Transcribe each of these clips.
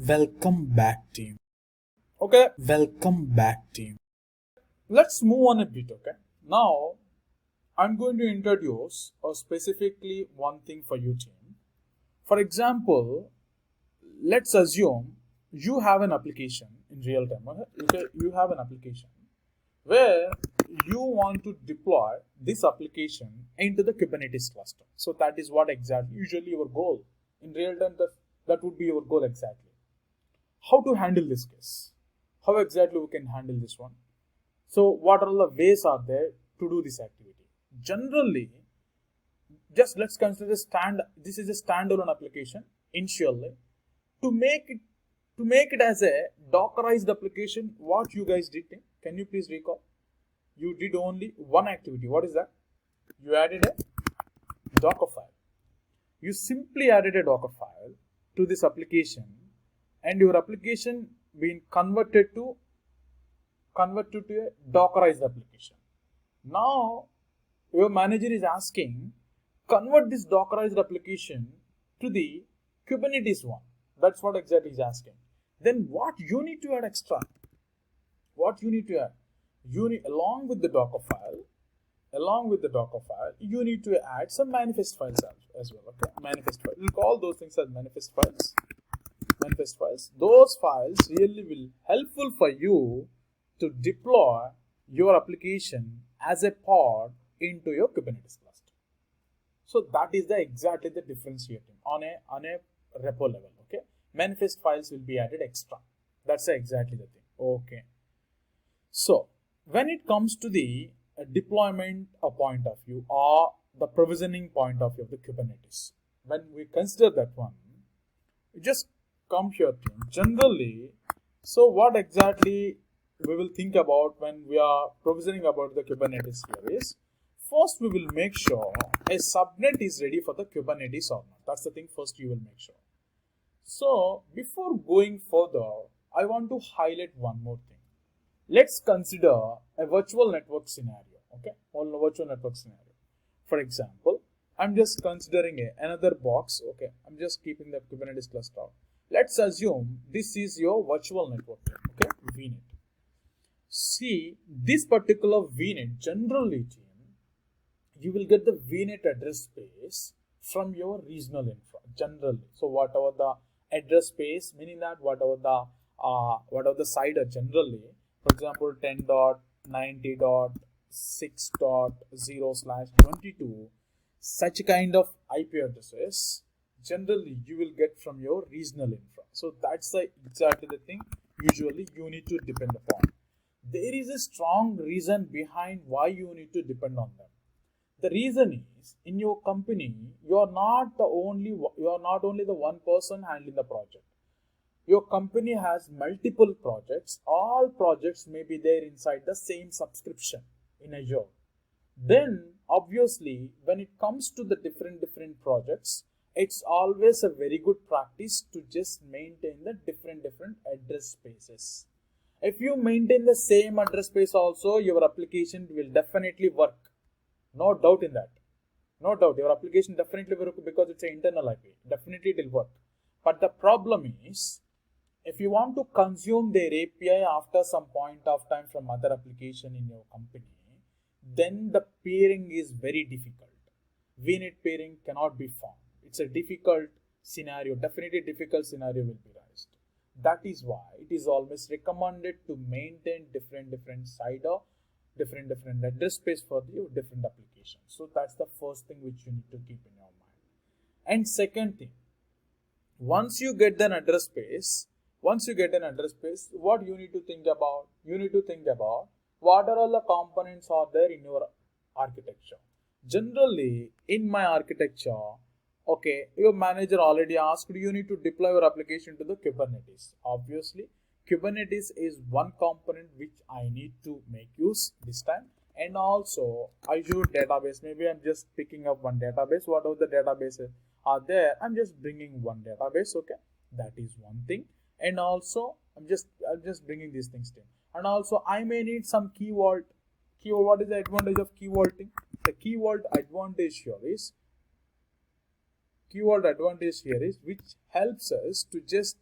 Welcome back, team. Okay, welcome back, team. Let's move on a bit. Okay, now I'm going to introduce specifically one thing for you, team. For example, let's assume you have an application in real time. Okay, you have an application where you want to deploy this application into the Kubernetes cluster. So that is what exactly usually your goal in real time. That would be your goal exactly. How to handle this case? How exactly we can handle this one? So what are the ways are there to do this activity? Generally, just let's consider this is a standalone application initially. To make it as a Dockerized application, what you guys did, can you please recall? You did only one activity. What is that? You added a Docker file. You simply added a Docker file to this application, and your application being converted to a Dockerized application. Now your manager is asking, convert this Dockerized application to the Kubernetes one. That's what exactly he's asking. Then what you need to add extra? What you need to add? Along with the Docker file, you need to add some manifest files as well. Okay, manifest files. We'll call those things as manifest files. Those files really will helpful for you to deploy your application as a pod into your Kubernetes cluster. So that is exactly the differentiating on a repo level. Okay, manifest files will be added extra. That's exactly the thing. Okay. So when it comes to the deployment point of view or the provisioning point of view of the Kubernetes, when we consider that one, just come here, team. Generally, so what exactly we will think about when we are provisioning about the Kubernetes here is, first we will make sure a subnet is ready for the Kubernetes or not. That's the thing first you will make sure. So before going further, I want to highlight one more thing. Let's consider a virtual network scenario. Okay, virtual network scenario. For example, I'm just considering another box. Okay, I'm just keeping the Kubernetes cluster. Let's assume this is your virtual network. Okay, VNet. See, this particular VNet, generally, team, you will get the VNet address space from your regional infra. Generally, so whatever the address space, meaning that whatever the side are generally. For example, 10.90.6.0/22, such kind of IP addresses generally you will get from your regional infra. So that's exactly the thing usually you need to depend upon. There is a strong reason behind why you need to depend on them. The reason is, in your company, you are not only the one person handling the project. Your company has multiple projects. All projects may be there inside the same subscription in Azure. Then obviously when it comes to the different projects, it's always a very good practice to just maintain the different address spaces. If you maintain the same address space also, your application will definitely work. No doubt in that. No doubt, your application definitely will work because it's an internal IP. Definitely it will work. But the problem is, if you want to consume their API after some point of time from other application in your company, then the pairing is very difficult. VNet pairing cannot be found. It's a difficult scenario. Definitely difficult scenario will be raised. That is why it is always recommended to maintain different address space for your different applications. So that's the first thing which you need to keep in your mind. And second thing, once you get an address space, what you need to think about? You need to think about what are all the components are there in your architecture. Generally, in my architecture, okay, your manager already asked you need to deploy your application to the Kubernetes. Obviously, Kubernetes is one component which I need to make use this time. And also Azure database. Maybe I'm just picking up one database. Whatever the databases are there, I'm just bringing one database. Okay, that is one thing. And also I'm just bringing these things in. And also I may need some key vault. What is the advantage of key vaulting? The key vault advantage here is which helps us to just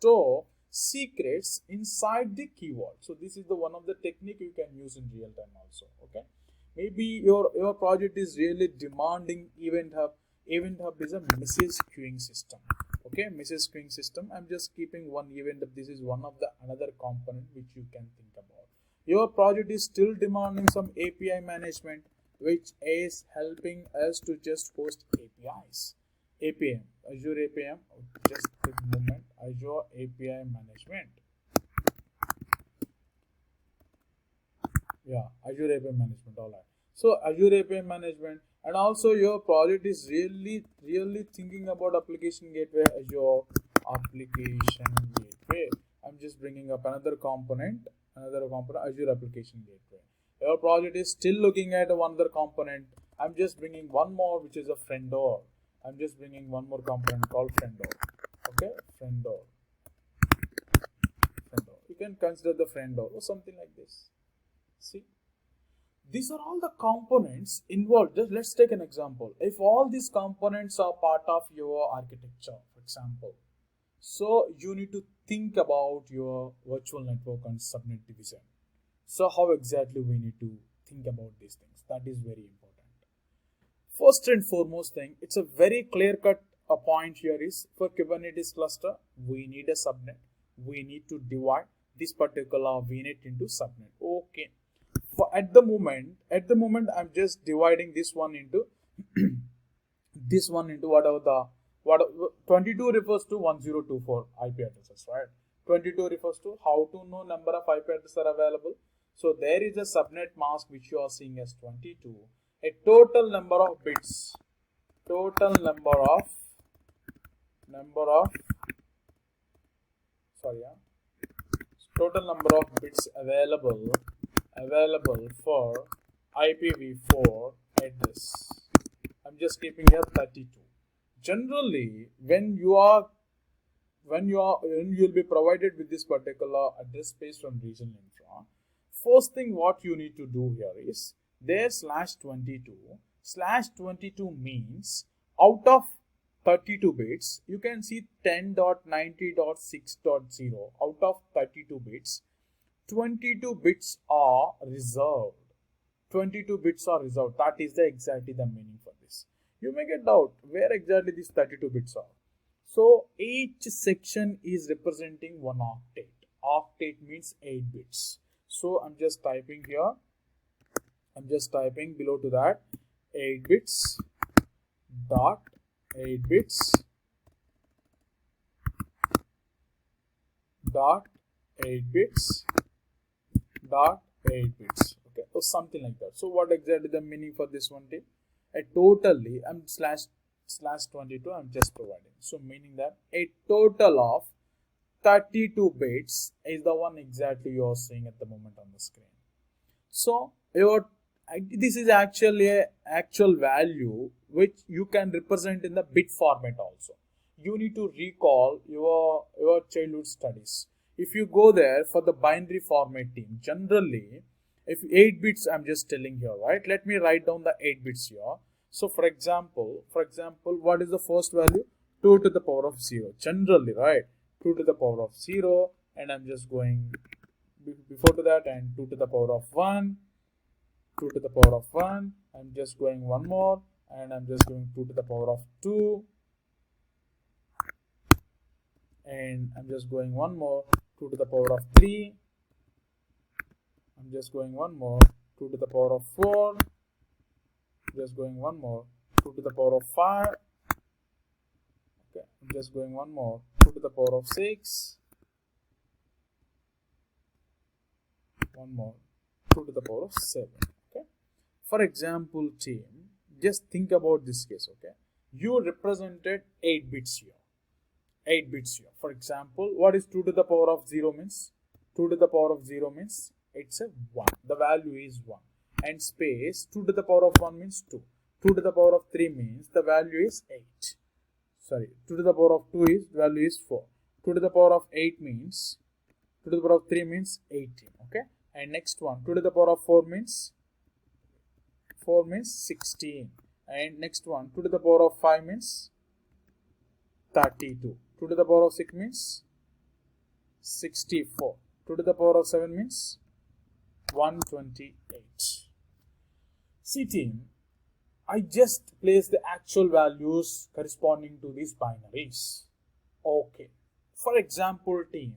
store secrets inside the keyword. So this is the one of the technique you can use in real time also. Okay, maybe your project is really demanding event hub. Event hub is a message queuing system. Okay, message queuing system. I'm just keeping one event hub. This is one of the another component which you can think about. Your project is still demanding some API management, which is helping us to just host APIs. APM, Azure APM, just a moment, Azure API management. Yeah, Azure API management, alright. So Azure API management, and also your project is really thinking about application gateway, Azure application gateway. I'm just bringing up another component, Azure application gateway. Your project is still looking at one other component. I'm just bringing one more, which is a friend door. I'm just bringing one more component called friend door. Okay, friend door. You can consider the friend door or something like this. See, these are all the components involved. Just let's take an example. If all these components are part of your architecture, for example, so you need to think about your virtual network and subnet division. So how exactly we need to think about these things? That is very important. First and foremost thing, it's a very clear-cut point here is for Kubernetes cluster, we need a subnet. We need to divide this particular VNet into subnet. Okay. For at the moment, I'm just dividing this one into whatever 22 refers to 1024 IP addresses, right? 22 refers to how to know number of IP addresses are available. So there is a subnet mask which you are seeing as 22. A total number of bits, total number of bits available for IPv4 address. I'm just keeping here 32. Generally, when you'll be provided with this particular address space from regional infra, first thing what you need to do here is there /22 means out of 32 bits, you can see 10.90.6.0 out of 32 bits, 22 bits are reserved. 22 bits are reserved. That is exactly the meaning for this. You may get doubt where exactly these 32 bits are. So each section is representing one octet. Octet means 8 bits. So I'm just typing here. I'm just typing below to that 8 bits dot 8 bits dot 8 bits dot 8 bits. Okay, so something like that. So what exactly the meaning for this one? Totally I'm /22 I'm just providing. So meaning that a total of 32 bits is the one exactly you are seeing at the moment on the screen. So this is actually a actual value which you can represent in the bit format also. You need to recall your childhood studies. If you go there for the binary formatting, generally if 8 bits I'm just telling here, right? Let me write down the 8 bits here. So for example, what is the first value? 2 to the power of 0. Generally, right? 2 to the power of 0, and I'm just going before to that, and 2 to the power of 1. 2 to the power of 1. I'm just going one more, and I'm just going 2 to the power of 2, and I'm just going one more, 2 to the power of 3. I'm just going one more, 2 to the power of 4. Just going one more, 2 to the power of 5. Okay, I'm just going one more, 2 to the power of 6. One more, 2 to the power of 7. Okay. For example, team, just think about this case. Okay, you represented 8 bits here. 8 bits here. For example, what is 2 to the power of 0 means? 2 to the power of 0 means it's a 1. The value is 1. And space 2 to the power of 1 means 2. 2 to the power of 3 means the value is 8. Sorry, 2 to the power of 2 is value is 4. 2 to the power of 8 means 2 to the power of 3 means 18. Okay. And next one, 2 to the power of 4 means 16. And next one, 2 to the power of 5 means 32. 2 to the power of 6 means 64. 2 to the power of 7 means 128. See team, I just place the actual values corresponding to these binaries. Okay. For example, team,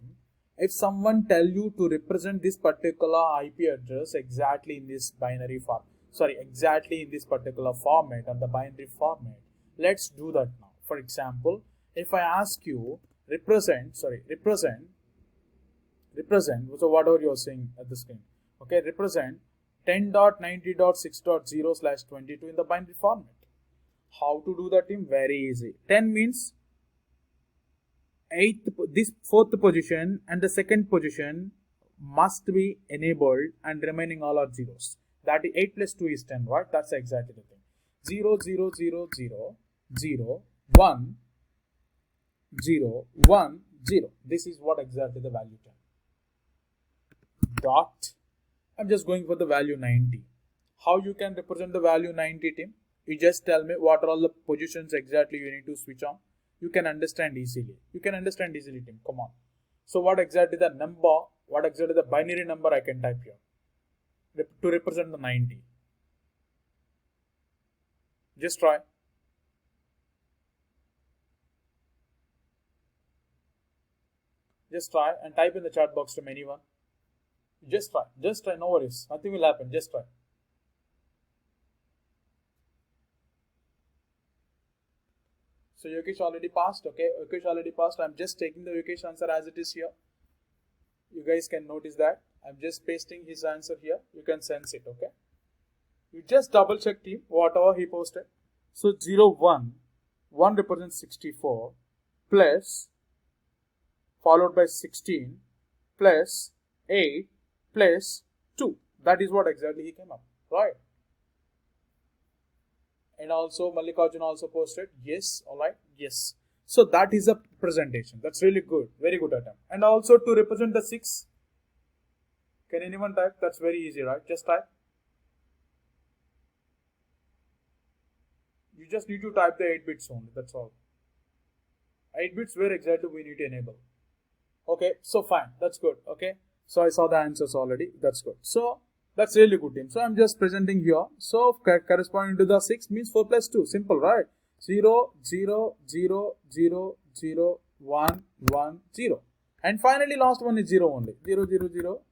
if someone tell you to represent this particular IP address exactly in this binary form, exactly in this particular format and the binary format, let's do that now. For example, if I ask you represent, so whatever you're saying at the screen, okay, represent 10.90.6.0/22 in the binary format. How to do that, team? Very easy. 10 means this fourth position and the second position must be enabled and remaining all are zeros. That is 8 plus 2 is 10, right? That's exactly the thing. 0, 0, 0, 0, 0, 1, 0, 1, 0. This is what exactly the value 10. Dot. I'm just going for the value 90. How you can represent the value 90, team? You just tell me what are all the positions exactly you need to switch on. You can understand easily. Team. Come on. So what exactly the number, what exactly the binary number I can type here to represent the 90? Just try. Just try and type in the chat box to anyone. Just try, no worries, nothing will happen, just try. So Yogesh already passed, okay, I'm just taking the Yogesh answer as it is here. You guys can notice that, I'm just pasting his answer here, you can sense it, okay. You just double check team, whatever he posted. So 0, 1 represents 64 plus, followed by 16 plus 8 plus 2. That is what exactly he came up, right? And also Mallikarjun also posted, yes, alright, yes. So that is a presentation. That's really good, very good attempt. And also to represent the 6, can anyone type? That's very easy, right? Just type. You just need to type the 8 bits only, that's all. 8 bits where exactly we need to enable. Okay, so fine, that's good, okay. So I saw the answers already, that's good. So that's really good, team. So I'm just presenting here. So corresponding to the 6 means 4 plus 2, simple, right? 0, 0, 0, 0, 0, 1, 1, 0. And finally last one is 0 only, 0, 0, 0,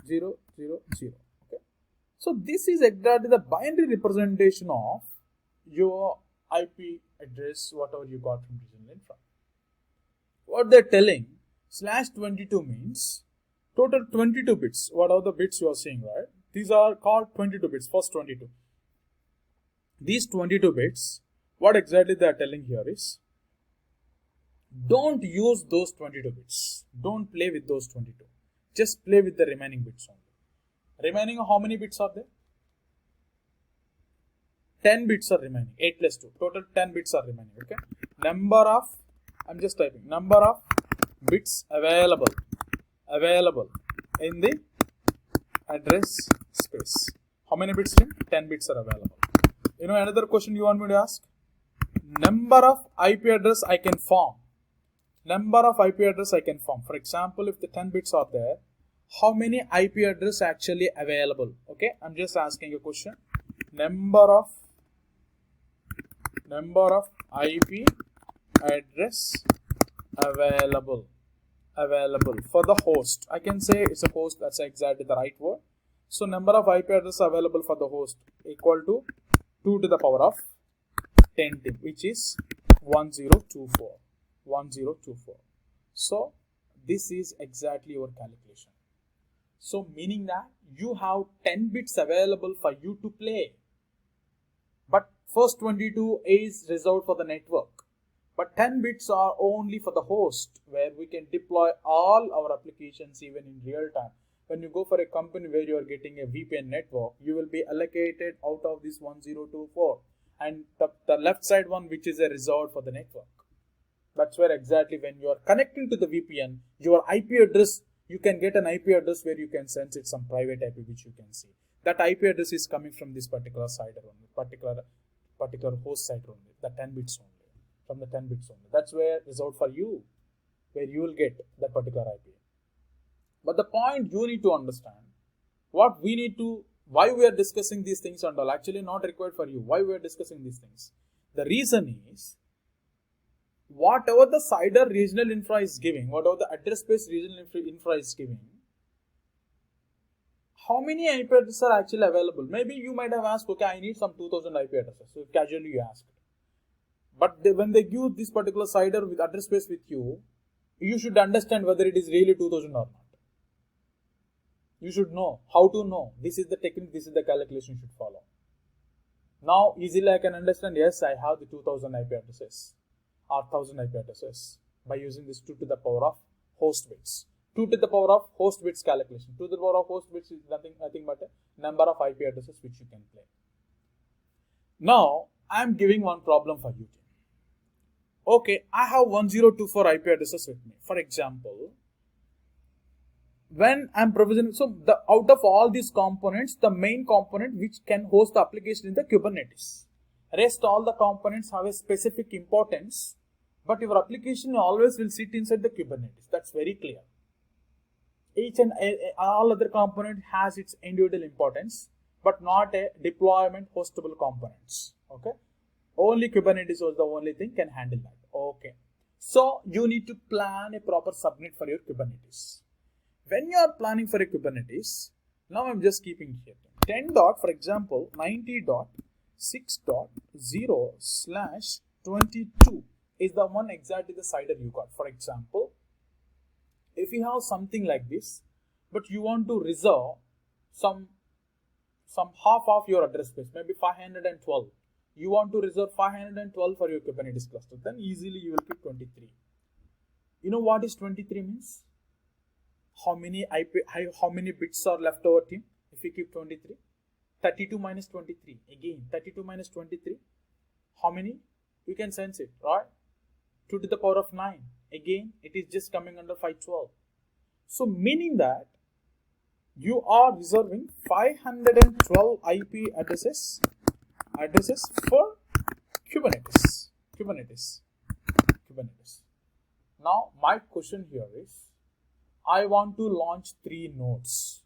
0, 0, 0. Okay. So this is exactly the binary representation of your IP address, whatever you got from regional infra. What they're telling, /22 means total 22 bits. What are the bits you are seeing, right? These are called 22 bits, first 22. These 22 bits, what exactly they are telling here is, don't use those 22 bits. Don't play with those 22. Just play with the remaining bits only. Remaining, how many bits are there? 10 bits are remaining. 8 plus 2. Total 10 bits are remaining. Okay. Number of, I'm just typing, number of bits available in the address space. How many bits? 10 bits are available. You know another question you want me to ask? Number of IP address I can form. For example, if the 10 bits are there, how many IP address actually available? Okay, I'm just asking a question. Number of IP address available for the host. I can say it's a host, that's exactly the right word. So number of IP address available for the host equal to 2 to the power of 10, which is 1024. So this is exactly your calculation. So meaning that you have 10 bits available for you to play, but first 22 is reserved for the network. But 10 bits are only for the host, where we can deploy all our applications even in real time. When you go for a company where you are getting a VPN network, you will be allocated out of this 1024 and the left side one, which is a reserved for the network. That's where exactly when you are connecting to the VPN, your IP address, you can get an IP address where you can sense it some private IP which you can see. That IP address is coming from this particular side only, particular host side only, the 10 bits only. From the 10 bits only. That's where reserved for you. where you will get that particular IP. But the point you need to understand, what we need to, why we are discussing these things and all, actually not required for you, why we are discussing these things. The reason is, whatever the CIDR regional infra is giving, whatever the address-based regional infra is giving, how many IP addresses are actually available? Maybe you might have asked, okay, I need some 2000 IP addresses. So casually you asked. But when they give this particular CIDR with address space with you, you should understand whether it is really 2000 or not. You should know how to know. This is the technique, this is the calculation you should follow. Now easily I can understand, yes, I have the 2000 IP addresses or 1000 IP addresses by using this 2 to the power of host bits. 2 to the power of host bits calculation. 2 to the power of host bits is nothing but a number of IP addresses which you can play. Now I am giving one problem for you. Okay, I have 1024 IP addresses with me. For example, when I'm provisioning, so out of all these components, the main component which can host the application is the Kubernetes. Rest all the components have a specific importance, but your application always will sit inside the Kubernetes. That's very clear. Each and all other component has its individual importance, but not a deployment hostable components. Okay. Only Kubernetes was the only thing can handle that. Okay. So you need to plan a proper subnet for your Kubernetes. When you are planning for a Kubernetes, now I'm just keeping here 10 dot, for example, 90.6.0/22 is the one exactly the CIDR you got. For example, if you have something like this, but you want to reserve some half of your address space, maybe 512. You want to reserve 512 for your Kubernetes cluster, then easily you will keep 23. You know what is 23 means? How many bits are left over, team? If you keep 23, 32 minus 23. Again, 32 minus 23. How many? You can sense it, right? 2 to the power of 9. Again, it is just coming under 512. So meaning that you are reserving 512 IP addresses for Kubernetes. Now my question here is, I want to launch 3 nodes.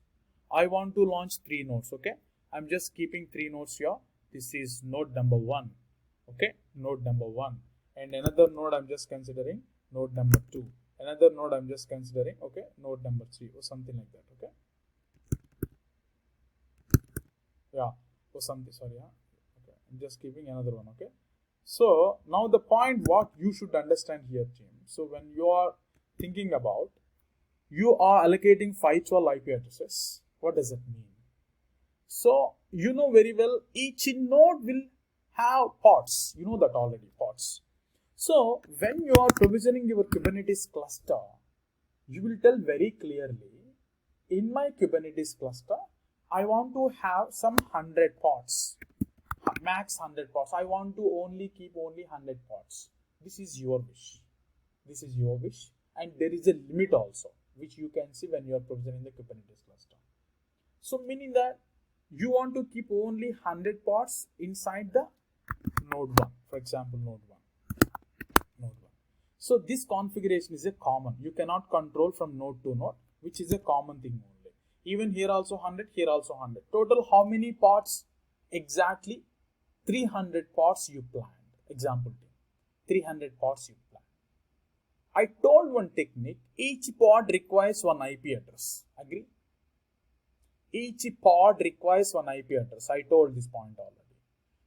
Okay. I'm just keeping 3 nodes here. This is node number 1. Okay. Node number 1. And another node I'm just considering node number 2. Another node I'm just considering, okay, node number 3 or something like that. Okay. Yeah. Or something, sorry. Yeah. Okay. I'm just keeping another one. Okay. So now the point what you should understand here, team. So when you are thinking about, you are allocating 512 IP addresses. What does it mean? So you know very well each node will have pods. You know that already, pods. So when you are provisioning your Kubernetes cluster, you will tell very clearly, in my Kubernetes cluster, I want to have some 100 pods, max 100 pods. I want to keep only 100 pods. This is your wish. And there is a limit also, which you can see when you are provisioning the Kubernetes cluster. So meaning that you want to keep only 100 pods inside the node 1, for example, node 1. So this configuration is a common. You cannot control from node to node, which is a common thing only. Even here also 100, here also 100. Total how many pods? Exactly 300 pods you planned. Example 300 pods you planned. I told one technique, each pod requires one IP address. Agree? Each pod requires one IP address. I told this point already.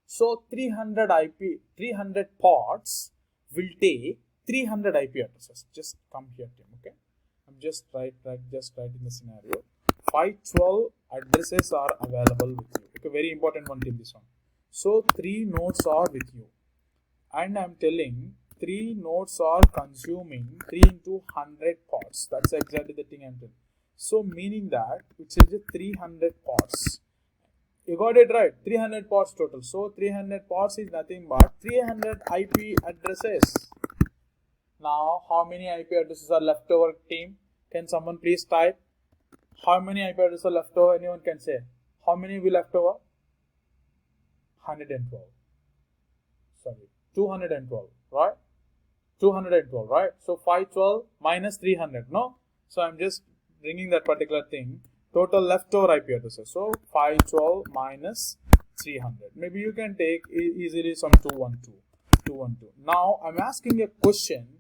So 300 pods will take 300 IP addresses. Just come here, Tim. Okay. I'm just writing the scenario. 512 addresses are available with you. Okay, very important one, Tim, this one. So 3 nodes are with you. And I'm telling 3 nodes are consuming 3 into 100 pods. That's exactly the thing I'm telling. So meaning that it says 300 pods. You got it right. 300 pods total. So 300 pods is nothing but 300 IP addresses. Now how many IP addresses are left over, team? Can someone please type? How many IP addresses are left over? Anyone can say. How many will left over? 112. Sorry, 212, right? 212, right? So 512 minus 300, no? So I'm just bringing that particular thing. Total leftover IP addresses. So 512 minus 300. Maybe you can take easily some 212. Now I'm asking a question.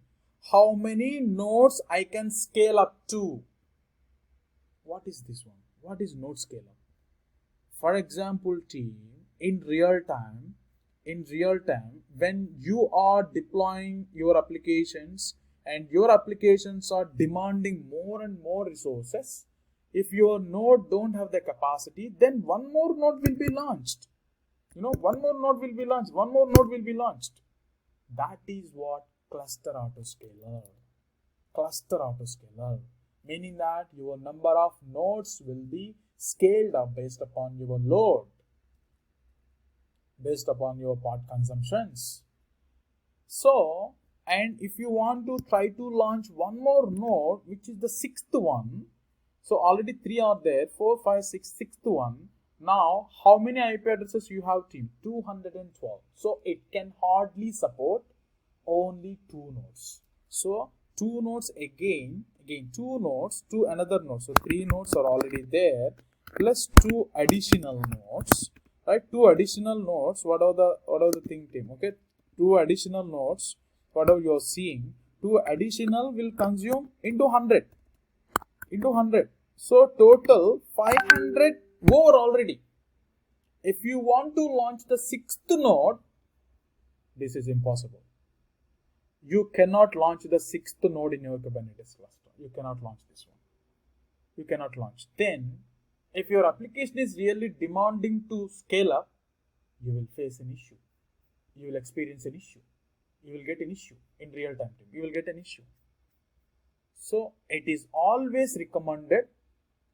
How many nodes I can scale up to? What is this one? What is node scale up? For example, team, in real time, when you are deploying your applications and your applications are demanding more and more resources, if your node don't have the capacity, then one more node will be launched. One more node will be launched. That is what cluster autoscaler. Meaning that your number of nodes will be scaled up based upon your load, based upon your part consumptions. So, and if you want to try to launch one more node, which is the sixth one, so already 3 are there, 4, 5, 6, sixth one. Now, how many IP addresses you have, team? 212. So, it can hardly support only 2 nodes. So, 2 nodes again 2 nodes to another node. So, 3 nodes are already there, plus 2 additional nodes. Right, 2 additional nodes. What are the thing, team? Okay, 2 additional nodes. Whatever you are seeing, 2 additional will consume into 100. So total 500 over already. If you want to launch the 6th node, this is impossible. You cannot launch the 6th node in your Kubernetes cluster. You cannot launch this one. You cannot launch. Then, if your application is really demanding to scale up, you will face an issue. You will experience an issue. You will get an issue in real time. You will get an issue. So, it is always recommended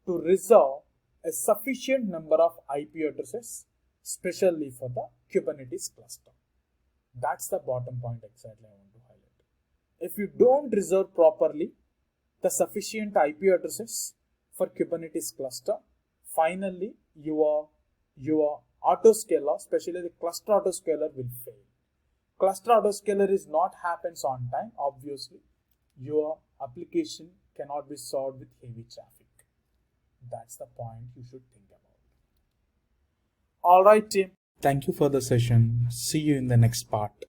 to reserve a sufficient number of IP addresses, especially for the Kubernetes cluster. That's the bottom point exactly I want to highlight. If you don't reserve properly the sufficient IP addresses for Kubernetes cluster, finally your autoscaler, especially the cluster autoscaler, will fail. Cluster autoscaler is not happens on time. Obviously, your application cannot be served with heavy traffic. That's the point you should think about. All right, team. Thank you for the session. See you in the next part.